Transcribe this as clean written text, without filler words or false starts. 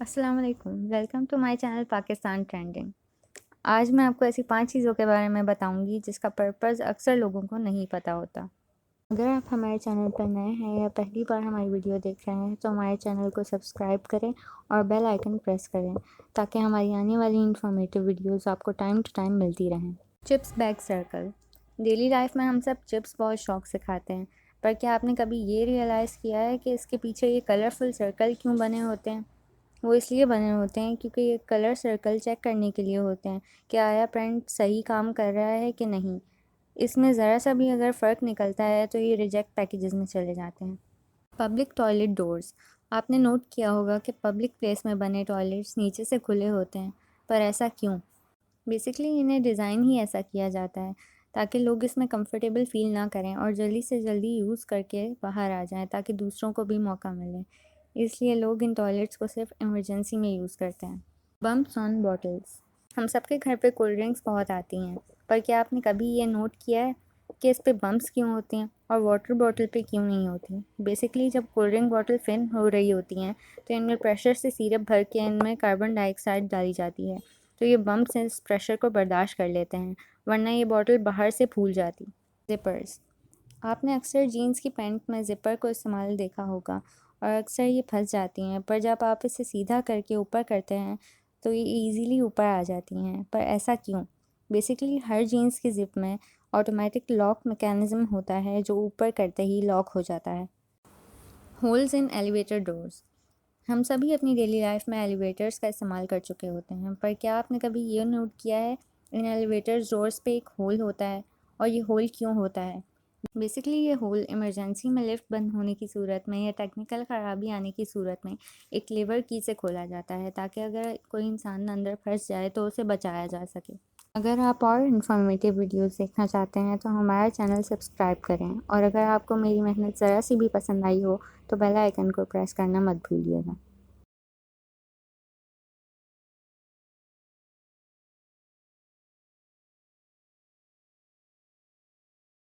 अस्सलाम वालेकुम, welcome to my channel Pakistan trending. आज मैं आपको ऐसी 5 चीज़ों के बारे में बताऊंगी जिसका पर्पस अक्सर लोगों को नहीं पता होता। अगर आप हमारे चैनल पर नए हैं या पहली बार हमारी वीडियो देख रहे हैं तो हमारे चैनल को सब्सक्राइब करें और बेल आइकन प्रेस करें ताकि हमारी आने वाली इन्फॉर्मेटिव वीडियोस आपको टाइम टू टाइम मिलती रहें। Chips bag circle. Daily life में हम सब चिप्स बहुत शौक से खाते हैं, पर क्या आपने कभी ये रियलाइज़ किया है कि इसके पीछे ये कलरफुल सर्कल क्यों बने होते हैं? वो इसलिए बने होते हैं क्योंकि ये कलर सर्कल चेक करने के लिए होते हैं कि आया पेंट सही काम कर रहा है कि नहीं। इसमें ज़रा सा भी अगर फ़र्क निकलता है तो ये रिजेक्ट पैकेजेस में चले जाते हैं। Public toilet doors. आपने नोट किया होगा कि पब्लिक प्लेस में बने टॉयलेट्स नीचे से खुले होते हैं, पर ऐसा क्यों? बेसिकली इन्हें डिज़ाइन ही ऐसा किया जाता है ताकि लोग इसमें कंफर्टेबल फ़ील ना करें और जल्दी से जल्दी यूज़ करके बाहर आ जाएं ताकि दूसरों को भी मौका मिले। इसलिए लोग इन टॉयलेट्स को सिर्फ इमरजेंसी में यूज़ करते हैं। Bumps on bottles. हम सबके घर पे कोल्ड ड्रिंक्स बहुत आती हैं, पर क्या आपने कभी ये नोट किया है कि इस पे बम्प्स क्यों होती हैं और वाटर बॉटल पे क्यों नहीं होती? बेसिकली जब कोल्ड ड्रिंक बॉटल फिल हो रही होती हैं तो इनमें प्रेशर से सिरप भर के इनमें कार्बन डाइऑक्साइड डाली जाती है, तो ये बम्प्स इस प्रेशर को बर्दाश्त कर लेते हैं, वरना ये बॉटल बाहर से फूल जाती। ज़िपर्स। आपने अक्सर जीन्स की पैंट में ज़िपर को इस्तेमाल देखा होगा और अक्सर ये फंस जाती हैं, पर जब आप इसे सीधा करके ऊपर करते हैं तो ये इजीली ऊपर आ जाती हैं। पर ऐसा क्यों? बेसिकली हर जीन्स की ज़िप में ऑटोमेटिक लॉक मैकेनिज़्म होता है जो ऊपर करते ही लॉक हो जाता है। Holes in elevator doors. हम सभी अपनी डेली लाइफ में एलिवेटर्स का इस्तेमाल कर चुके होते हैं, पर क्या आपने कभी ये नोट किया है इन एलिवेटर्स डोर्स पे एक होल होता है, और ये होल क्यों होता है? बेसिकली ये होल इमरजेंसी में लिफ्ट बंद होने की सूरत में या टेक्निकल ख़राबी आने की सूरत में एक लीवर की से खोला जाता है ताकि अगर कोई इंसान अंदर फंस जाए तो उसे बचाया जा सके। अगर आप और इन्फॉर्मेटिव वीडियोस देखना चाहते हैं तो हमारा चैनल सब्सक्राइब करें, और अगर आपको मेरी मेहनत ज़रा सी भी पसंद आई हो तो बेल आइकन को प्रेस करना मत भूलिएगा।